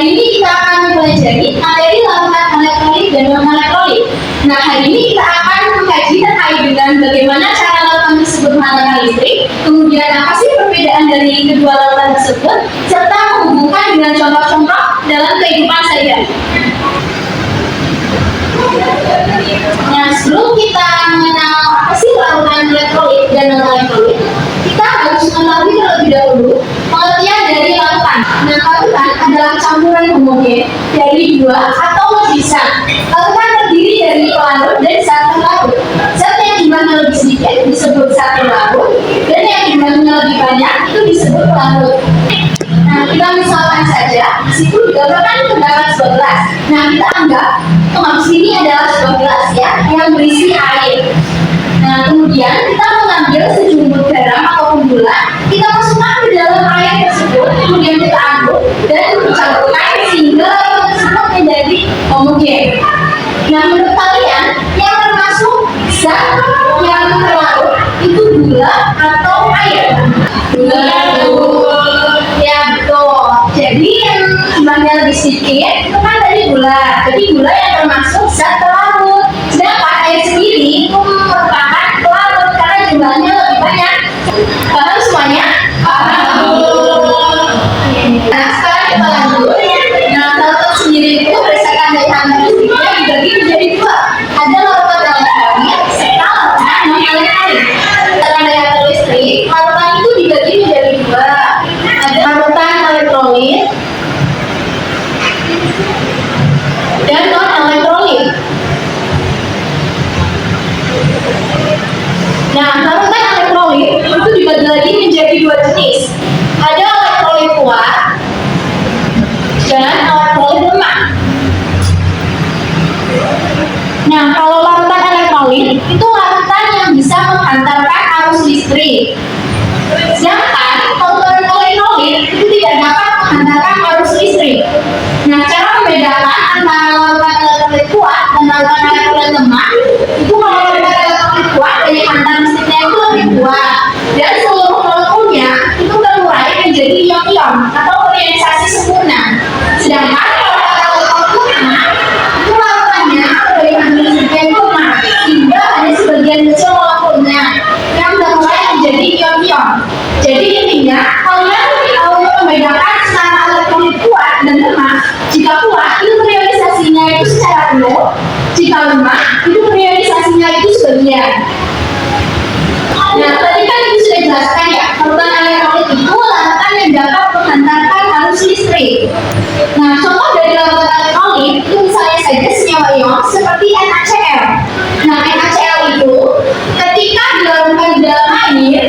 hari ini kita akan mempelajari materi larutan elektrolit dan non-elektrolit. Nah, hari ini kita akan mengkaji terkait dengan bagaimana cara larutan tersebut menghantarkan listrik, kemudian apa sih perbedaan dari kedua larutan tersebut, serta menghubungkan dengan contoh-contoh dalam kehidupan sehari-hari. Nah, sebelum kita mengenal apa sih larutan elektrolit dan non-elektrolit, kita harus mengetahui terlebih dahulu pengertian dari larutan. Nah, larutan adalah campuran homogen dari dua atau lebih zat. Larutan terdiri dari pelarut dan zat pelarut. Zat yang jumlahnya lebih sedikit disebut zat pelarut, dan yang jumlahnya lebih banyak itu disebut pelarut. Nah, kita misalkan saja, di situ digambarkan terdapat sebuah gelas. Nah, kita anggap gelas ini adalah sebuah gelas ya, yang berisi air. Nah, kemudian kita mengambil sejumput garam ataupun gula, kita masukkan ke dalam air tersebut, kemudian kita aduk dan dicampurkan sehingga air tersebut menjadi homogen. Nah, menurut kalian yang termasuk zat yang terlarut itu gula atau air? Gula. Ya, betul. Jadi yang jumlahnya lebih sedikit itu kan tadi gula. Jadi gula yang termasuk zat pelarut. Sedangkan air sendiri itu merupakan pelarut karena jumlahnya lebih banyak. Paham semuanya? Paham. Nah, sekarang kita lanjut. Nah, larutan sendiri itu berdasarkan daya hantar listriknya dibagi menjadi dua. Ada larutan elektrolit serta larutan non-elektrolit. Berdasarkan daya hantar listrik, larutan itu dibagi menjadi dua. Ada larutan elektrolit dan non-elektrolit. Nah, larutan elektrolit itu dibagi lagi menjadi dua jenis. Ada elektrolit kuat dan elektrolit lemah. Nah, kalau larutan elektrolit itu larutan yang bisa menghantarkan arus listrik. Sedangkan larutan elektrolit itu tidak dapat menghantarkan arus listrik. Nah, cara membedakan antara larutan elektrolit kuat dan larutan elektrolit lemah itu kalau larutan elektrolit kuat daya hantar listriknya itu lebih kuat dan seluruh molekulnya itu terurai menjadi ion-ion atau ionisasi sempurna. Sedangkan kalau elektrolit lemah itu larutannya daya hantar listriknya itu lemah sehingga hanya sebagian kecil molekulnya yang terurai menjadi ion-ion. Jadi intinya kalian untuk membedakan antara elektrolit kuat dan lemah. Jika kuat itu periorisasinya itu secara penuh, jika lemah itu periorisasinya itu sebagian. Nah, tadi kan itu sudah jelaskan ya, larutan elektrolit itu larutan yang dapat menghantarkan arus listrik. Nah, contoh dari larutan elektrolit itu misalnya saja senyawa ion seperti NaCl. Nah, NaCl itu ketika dilarutkan di dalam air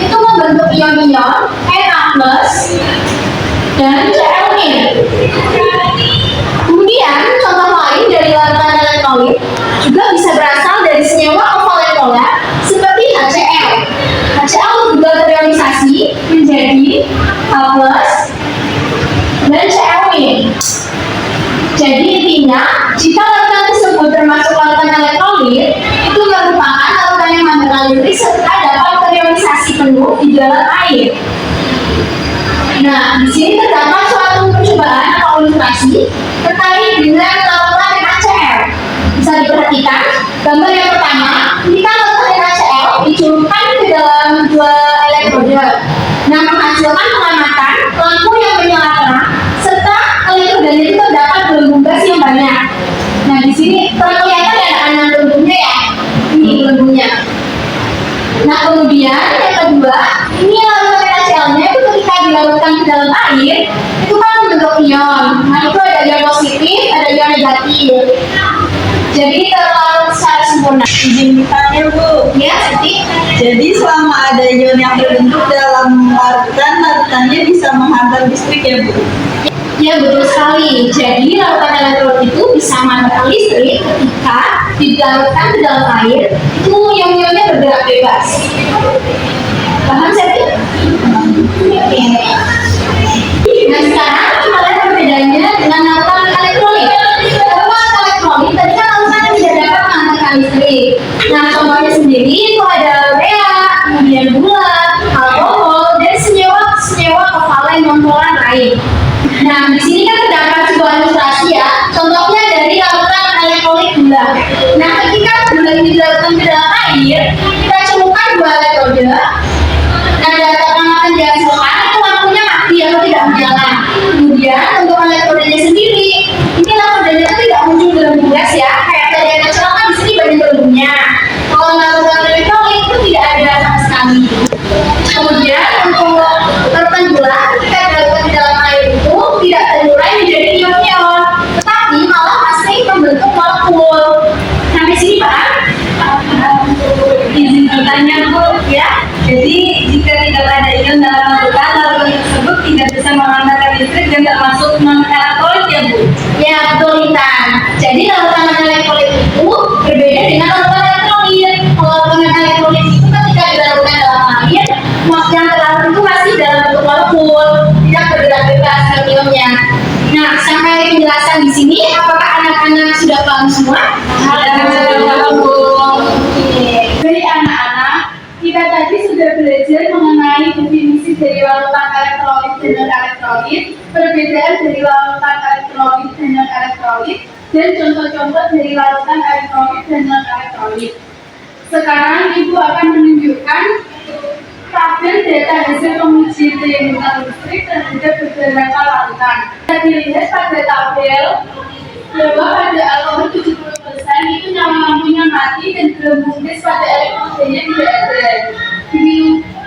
itu membentuk ion-ion Na+ dan Cl-. Kemudian contoh lain dari larutan elektrolit juga bisa berasal dari senyawa kovalen polar seperti HCl. HCl juga teriorisasi menjadi H+ dan Cl-. Jadi intinya jika larutan tersebut termasuk larutan elektrolit itu merupakan larutan yang mengandung listrik serta dapat teriorisasi penuh di dalam air. Nah, di sini terdapat suatu percobaan atau ilustrasi terkait dengan larutan NaCl. Bisa diperhatikan gambar yang pertama, kita larutan NaCl dicelupkan ke dalam dua elektroda. Nah, menghasilkan pengamatan lampu yang menyala terang serta elektroda itu terdapat gelembung gas yang banyak. Nah, di sini terlihat ada anak gelembungnya ya. Ini gelembungnya. Nah, kemudian yang kedua, ini larutan NaCl-nya itu ketika dilarutkan ke dalam air, itu kan membentuk ion. Nah, itu ada ion positif, ada ion negatif. Jadi terlarut secara sempurna. Izin bertanya Bu. Ya, Jadi selama ada ion yang terbentuk dalam larutan, larutannya bisa menghantar listrik ya Bu? ya betul sekali. Jadi larutan elektrolit itu bisa menghantarkan listrik ketika dilarutkan ke dalam air, itu ion-ionnya bergerak bebas. Paham Seti? Oke. Nah, sekarang kita lihat perbedaannya dengan larutan elektrolit. Larutan elektrolit tadi kan larutan yang tidak dapat menghantarkan listrik. Nah, contohnya sendiri itu ada urea, kemudian gula, alkohol, dan senyawa kovalen non-polar lain. Nah, di sini kan terdapat sebuah ilustrasi ya. Contohnya dari lautan elektrolit gula. Nah, ketika gula ini dilarutkan ke dalam air, kita celupkan dua elektroda. Nah, data pengamatan dihasilkan itu lampunya mati atau tidak menyala. Kemudian untuk elektrodanya sendiri, ini elektrodanya itu tidak muncul dalam gas ya. Kayak tadi yang kecil kan di sini banyak gelembungnya. Kalau larutan elektrolit itu tidak ada sama sekali. Kemudian untuk larutan gula ketika dilarutkan di dalam air itu tidak terurai menjadi ion-ion, tetapi malah masih membentuk molekul. Sampai sini paham? Izin bertanya Bu, Ya. jadi jika tidak ada ion dalam larutan tersebut tidak bisa menghantarkan listrik dan termasuk non-elektrolit ya Bu? Ya, betul Intan. Jadi larutan elektrolit itu berbeda dengan larutan elektrolit. Kalau larutan elektrolit itu ketika dilarutkan dalam air, yang terlarut itu masih dalam bentuk molekul, tidak bergerak bebas ionnya. Nah, sampai penjelasan di sini, apakah anak-anak sudah paham semua? Jadi anak-anak, kita tadi sudah belajar mengenai definisi dari larutan elektrolit dan non-elektrolit, perbedaan dari larutan elektrolit dan non-elektrolit, dan contoh-contoh dari larutan elektrolit dan non-elektrolit. Sekarang Ibu akan menunjukkan tabel data hasil pengujian daya bentang listrik terhadap beberapa larutan. Bisa dilihat pada tabel bahwa pada alkohol 70% itu nyala lampunya mati dan gelembung gas pada elektrodanya tidak ada.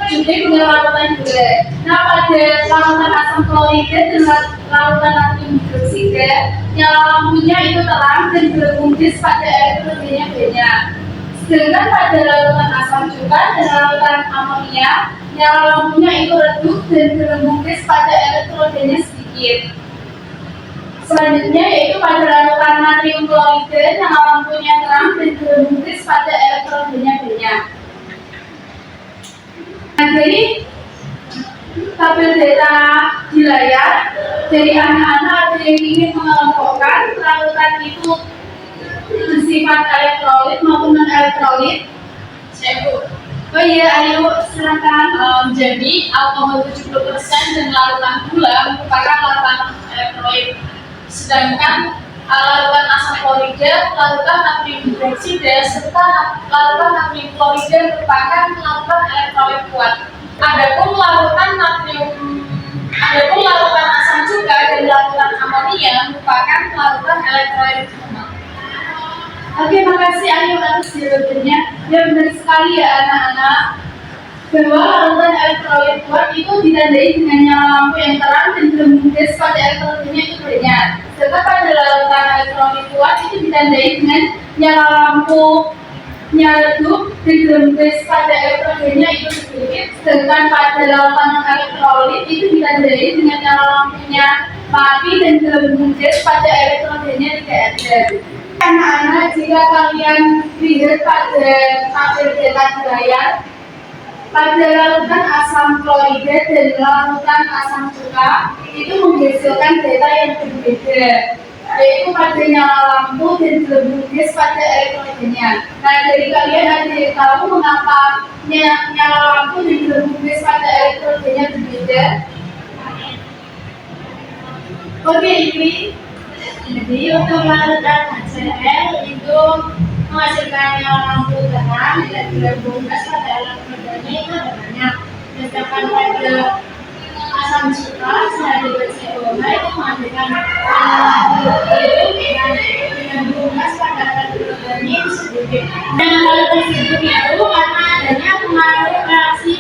Juga dengan larutan gula. Nah, pada larutan asam klorida dan larutan natrium hidroksida, nyala lampunya itu terang dan gelembung gas pada elektrodanya banyak. Sedangkan pada larutan asam cuka dan larutan amonia, nyala lampunya itu redup dan gelembung gas pada elektrodanya sedikit. Selanjutnya yaitu pada larutan natrium klorida, nyala lampunya terang dan gelembung gas pada elektrodanya banyak. Nah, jadi tabel data di layar dari anak-anak ada yang ingin mengelompokkan larutan itu bersifat elektrolit maupun non elektrolit. Saya Bu. Oh iya, ayo silakan. Jadi alkohol 70% dan larutan gula merupakan larutan elektrolit. Sedangkan larutan asam klorida, larutan natrium hidroksida, serta larutan natrium klorida merupakan larutan elektrolit kuat. Adapun larutan asam cuka dan larutan amonia merupakan larutan elektrolit lemah. Oke, makasih Ayu atas jawabannya. Ya benar sekali ya anak-anak, bahwa larutan elektrolit kuat itu ditandai dengan nyala lampu yang terang dan gelembung gas pada elektrodanya itu banyak. Sedangkan pada larutan elektrolit kuat itu ditandai dengan nyala lampunya redup dan gelembung gas pada elektrodanya itu sedikit. Sedangkan pada larutan elektrolit itu ditandai dengan nyala lampunya mati dan gelembung gas pada elektrodanya tidak ada. Anak-anak, jika kalian lihat pada tabel data di layar, pada larutan asam klorida dan larutan asam cuka itu menghasilkan data yang berbeda, yaitu pada nyala lampu dan gelembung gas pada elektrodanya. Nah, dari kalian ada yang tahu mengapa nyala lampu dan gelembung gas pada elektrodanya berbeda? Oke, ini jadi untuk larutan HCl itu menghasilkan nyala lampu terang dan gelembung gas pada elektrodanya itu ada banyak. Sedangkan pada asam cuka H2CO itu menghasilkan nyala lampu dan gelembung gas pada elektrodanya itu sedikit. Dan hal tersebut itu karena adanya pengaruh reaksi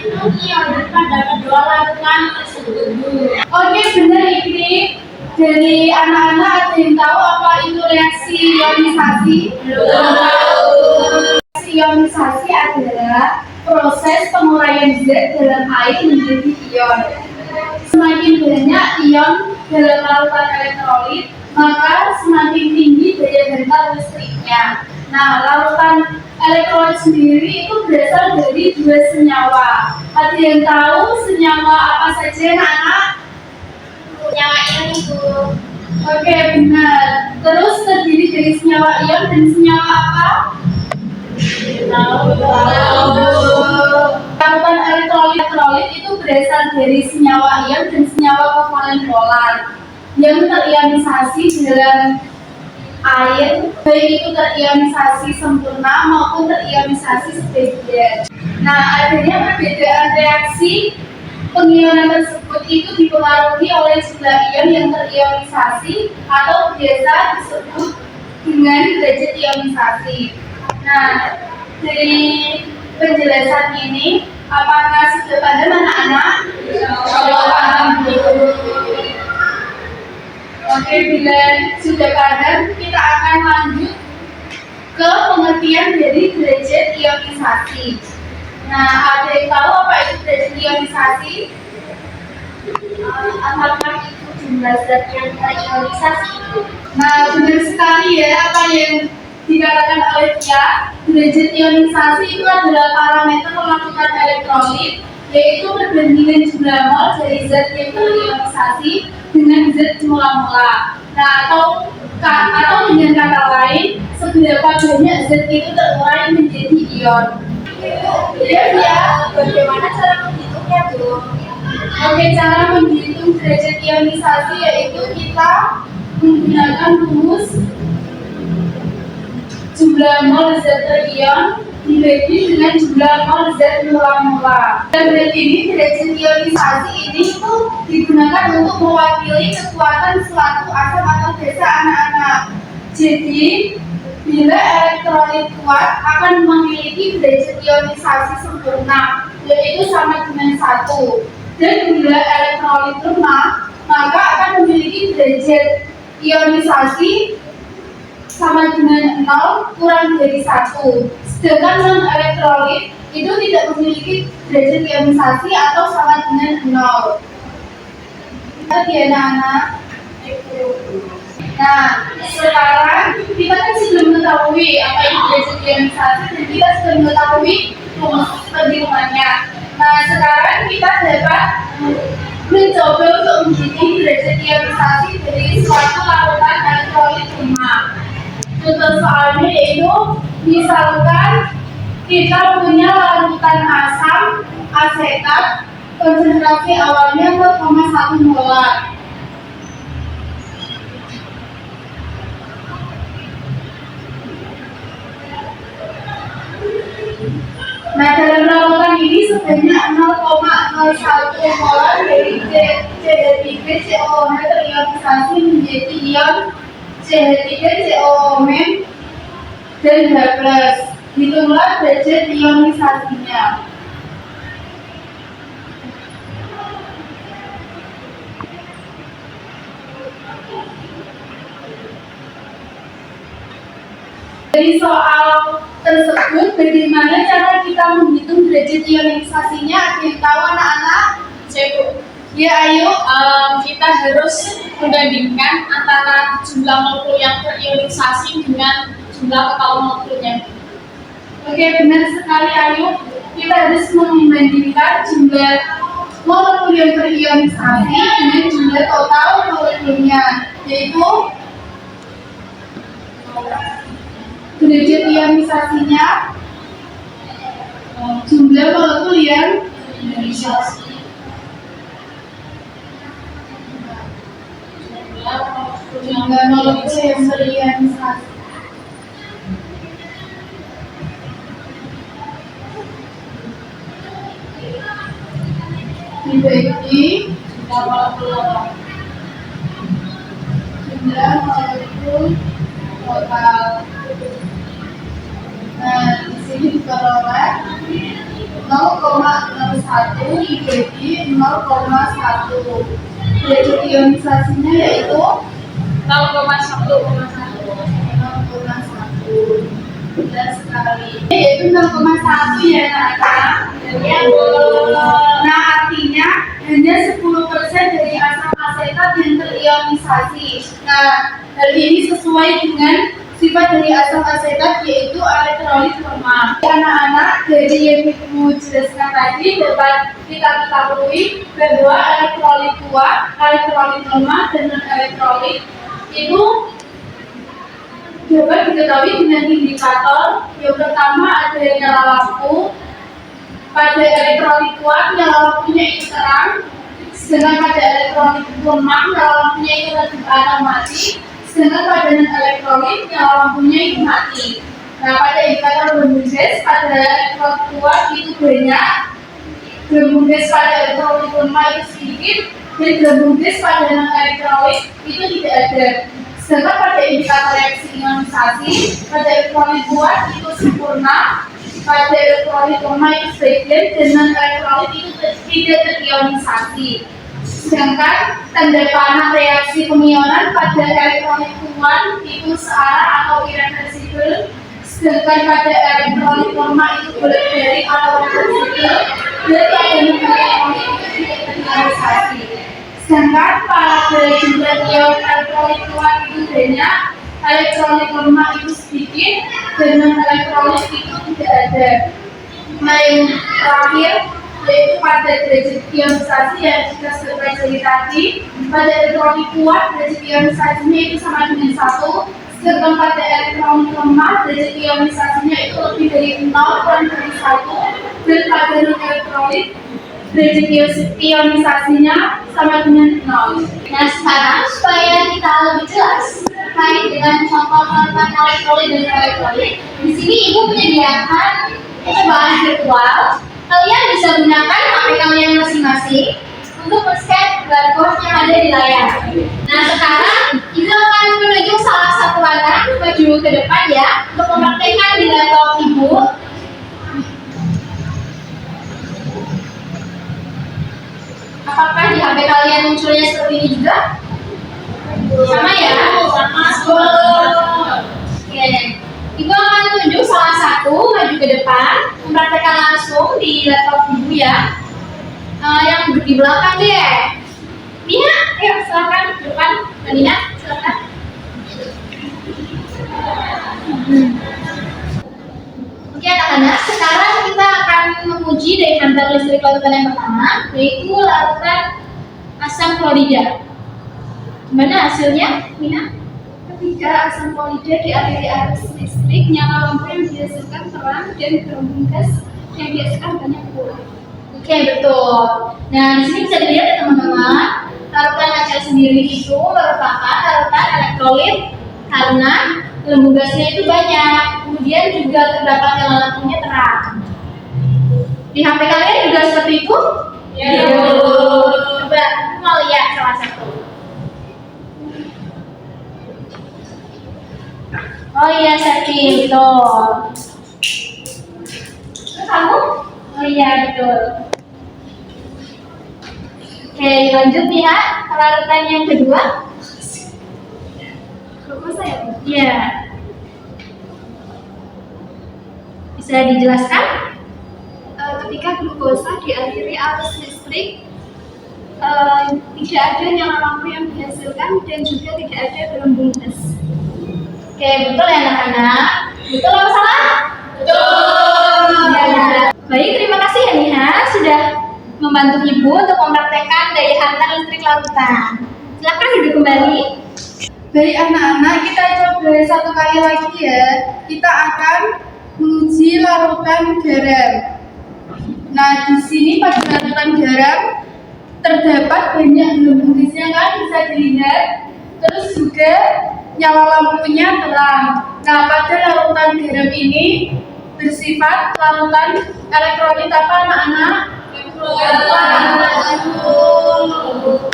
ion pada kedua larutan tersebut. Oke, benar ini. Dari anak-anak ada yang tahu apa itu reaksi ionisasi? Belum tahu. Reaksi ionisasi adalah proses penguraian zat dalam air menjadi ion. Semakin banyak ion dalam larutan elektrolit, maka semakin tinggi daya bentar listriknya. Nah, larutan elektrolit sendiri itu berasal dari dua senyawa. Ada yang tahu senyawa apa saja, anak-anak? Senyawa ion itu. Oke, benar. Terus terdiri dari senyawa ion dan senyawa apa? Larutan elektrolit itu berasal dari senyawa ion dan senyawa kovalen polar. yang terionisasi dalam air, baik itu terionisasi sempurna maupun terionisasi spesial. Nah, adanya perbedaan reaksi pengionan tersebut itu dipengaruhi oleh jumlah ion yang terionisasi atau biasa disebut dengan derajat ionisasi. Nah, dari penjelasan ini, apakah sudah paham anak-anak? Kalau paham, oke, bila sudah paham, kita akan lanjut ke pengertian dari derajat ionisasi. Nah, ada yang tahu apa itu derajat ionisasi? Apakah itu jumlah zat yang terionisasi? Nah, benar sekali ya apa yang dikatakan oleh dia. Derajat ionisasi itu adalah parameter pengaturan elektrolit, yaitu perbandingan jumlah mol dari zat yang terionisasi dengan zat mula-mula. Nah, atau dengan kata lain, seberapa banyak zat itu terurai menjadi ion. Ya, bagaimana cara menghitungnya, Bu? Oke, cara menghitung derajat ionisasi yaitu kita menggunakan rumus jumlah mol zat terion dibagi dengan jumlah mol zat mula-mula. Dan berarti ini derajat ionisasi ini itu digunakan untuk mewakili kekuatan suatu asam atau basa anak-anak. Jadi bila elektrolit kuat akan memiliki derajat ionisasi sempurna, yaitu sama dengan 1. Dan bila elektrolit lemah, maka akan memiliki derajat ionisasi sama dengan 0 kurang dari 1. Sedangkan non-elektrolit itu tidak memiliki derajat ionisasi atau sama dengan 0. Jadi anak-anak, nah, sekarang kita kan sudah mengetahui apa itu derajat ionisasi dan kita sudah mengetahui rumus perhitungannya. Nah, sekarang kita dapat mencoba untuk menghitung derajat ionisasi dari suatu larutan elektrolit lemah. Contoh soalnya yaitu misalkan kita punya larutan asam asetat konsentrasi awalnya 0,1 molar. Nah, dalam larutan ini sebanyak 0,01 molar dari CH3 COO terionisasi menjadi ion CH3 COO- dan H+. Hitunglah derajat ionisasinya. Dari soal tersebut, bagaimana cara kita menghitung derajat ionisasinya? Ada yang tahu anak-anak? Cek, Ya, ayo. kita harus membandingkan antara jumlah molekul yang terionisasi dengan jumlah total molekulnya. Oke, benar sekali Ayu. Kita harus membandingkan jumlah molekul yang terionisasi dengan jumlah total molekulnya, yaitu derajat ionisasinya jumlah molekul yang terionisasi. Jumlah molekul yang terionisasi dibagi jumlah molekul total. Nah, di sini diperoleh 0,01 dibagi 0,1. Derajat ionisasinya yaitu 0,1. Benar sekali. Yaitu 0,1 ya anak-anak. Nah, artinya hanya 10% dari asam asetat yang terionisasi. Nah, hal ini sesuai dengan sifat dari asam asetat yaitu elektrolit lemah. Anak-anak, dari yang Ibu jelaskan tadi dapat kita ketahui bahwa elektrolit kuat, elektrolit lemah, dan non-elektrolit itu dapat diketahui dengan indikator. Yang pertama ada nyala lampu. Pada elektrolit kuat, nyala lampunya itu terang, Sedangkan pada elektrolit lemah nyala lampunya itu redup atau mati, sedangkan pada non elektrolit nyala lampunya itu mati. Nah, pada indikator gelembung gas pada elektrolit kuat itu banyak, gelembung gas pada elektrolit lemah itu sedikit, dan gelembung gas pada non elektrolit itu tidak ada. Sedangkan pada indikator reaksi ionisasi pada elektrolit kuat itu sempurna, pada elektrolit lemah itu sebagian, dan non elektrolit itu tidak terionisasi. Sedangkan tanda panah reaksi pengionan pada elektrolit kuat itu searah atau irreversibel, sedangkan pada elektrolit lemah itu bolak-balik atau reversibel, dan pada non elektrolit itu tidak terionisasi. Sedangkan pada jumlah ion elektrolit kuat itu banyak, elektrolit lemah itu sedikit, dan non elektrolit itu tidak ada. Nah, yang terakhir yaitu pada derajat ionisasi yang kita sudah pelajari tadi, pada elektrolit kuat derajat ionisasinya itu sama dengan 1, sedangkan pada elektrolit lemah derajat ionisasinya itu lebih dari 0 kurang dari 1, dan pada non elektrolit derajat ionisasinya sama dengan 0. Nah, sekarang supaya kita lebih jelas terkait dengan contoh tentang elektrolit dan elektrolit, di sini ibu menyediakan percobaan virtual. Kalian bisa gunakan HP kalian masing-masing untuk men-scan barcode yang ada di layar. Nah, sekarang ibu akan menuju salah satu anak maju ke depan ya untuk mempraktekkan di laptop ibu. Apakah di HP kalian munculnya seperti ini juga? Sama ya? Sama. Oke. Ibu akan tunjuk salah satu maju ke depan, mempraktekkan langsung di laptop ibu ya. Yang duduk di belakang deh. Nina, ayo silakan ke depan. Nina, silakan. Oke anak-anak, sekarang kita akan menguji daya hantar listrik larutan yang pertama, yaitu larutan asam klorida. Gimana hasilnya, Nina? Ketika asam klorida dialiri arus listrik, nyala lampu yang dihasilkan terang dan gelembung gas yang dihasilkan banyak pula. Oke, betul. Nah, di sini bisa dilihat ya teman-teman, larutan HCl sendiri itu merupakan larutan elektrolit karena gelembung gasnya itu banyak. Kemudian juga terdapat nyala lampunya terang. Di HP kalian juga seperti itu? Ya. Coba mau lihat salah satu. Oh iya, setting, betul. Terus kamu? Oh iya, betul. Oke, lanjut nih ya, larutan yang kedua. Glukosa ya? Iya. Bisa dijelaskan? Ketika glukosa dialiri arus listrik, tidak ada nyala lampu yang dihasilkan dan juga tidak ada gelembung gas. Oke, betul ya anak-anak? Betul apa salah? Betul. Ya. Baik, terima kasih ya Niha sudah membantu ibu untuk mempraktekkan daya hantar listrik larutan. Silakan duduk kembali. Baik anak-anak, kita coba satu kali lagi ya. Kita akan menguji larutan garam. Nah, di sini pada larutan garam terdapat banyak gelembung gasnya kan, bisa dilihat. Terus juga nyala lampunya terang. Nah, pada larutan garam ini bersifat larutan elektrolit apa anak-anak?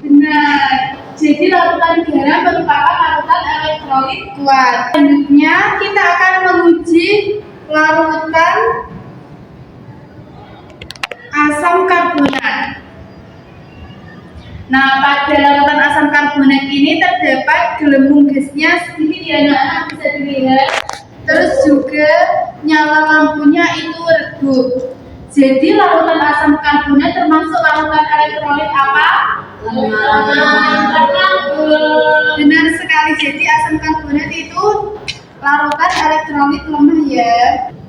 Benar. Jadi larutan garam merupakan larutan elektrolit kuat. Selanjutnya kita akan menguji larutan asam karbonat. Nah, pada larutan asam karbonat ini terdapat gelembung gasnya sedikit ya anak-anak, bisa dilihat. Terus juga nyala lampunya itu redup. Jadi larutan asam karbonat termasuk larutan elektrolit apa? Benar sekali. Jadi asam karbonat itu larutan elektrolit lemah ya.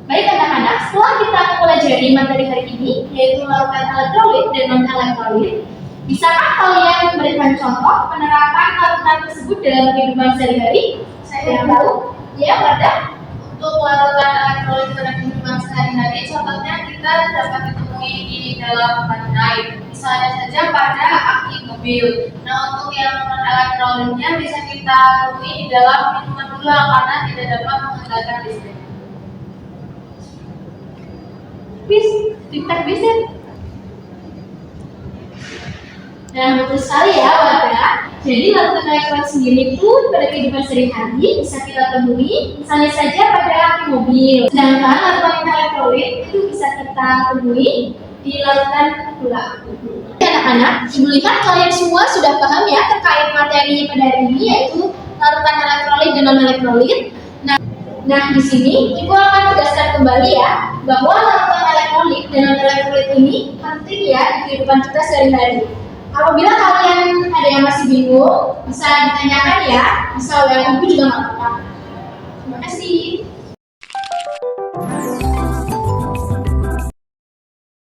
Baik anak-anak, setelah kita mempelajari materi hari ini, yaitu larutan elektrolit dan non-elektrolit, bisakah kalian memberikan contoh penerapan larutan tersebut dalam kehidupan sehari-hari? Saya yang tahu, ya Wardah. Untuk larutan elektrolit pada kehidupan sehari-hari, contohnya kita dapat ditemui di dalam bahan air. misalnya saja pada aki mobil. Nah, untuk yang non elektrolitnya bisa kita temui di dalam minuman gula karena tidak dapat menghasilkan listrik. Bis, tingkat bisa. Nah, betul sekali ya warga. Jadi larutan elektrolit sendiri pun pada kehidupan sehari-hari bisa kita temui, misalnya saja pada aki mobil. Sedangkan larutan elektrolit itu bisa kita temui di larutan gula. Anak-anak, ibu lihat kalian semua sudah paham ya terkait materi pada hari ini, yaitu larutan elektrolit dan non elektrolit. Nah, di sini ibu akan tegaskan kembali ya bahwa larutan elektrolit dan non elektrolit ini penting ya di kehidupan kita sehari-hari. Apabila kalian ada yang masih bingung, bisa ditanyakan ya, bisa WA ibu juga nggak apa-apa. Terima kasih.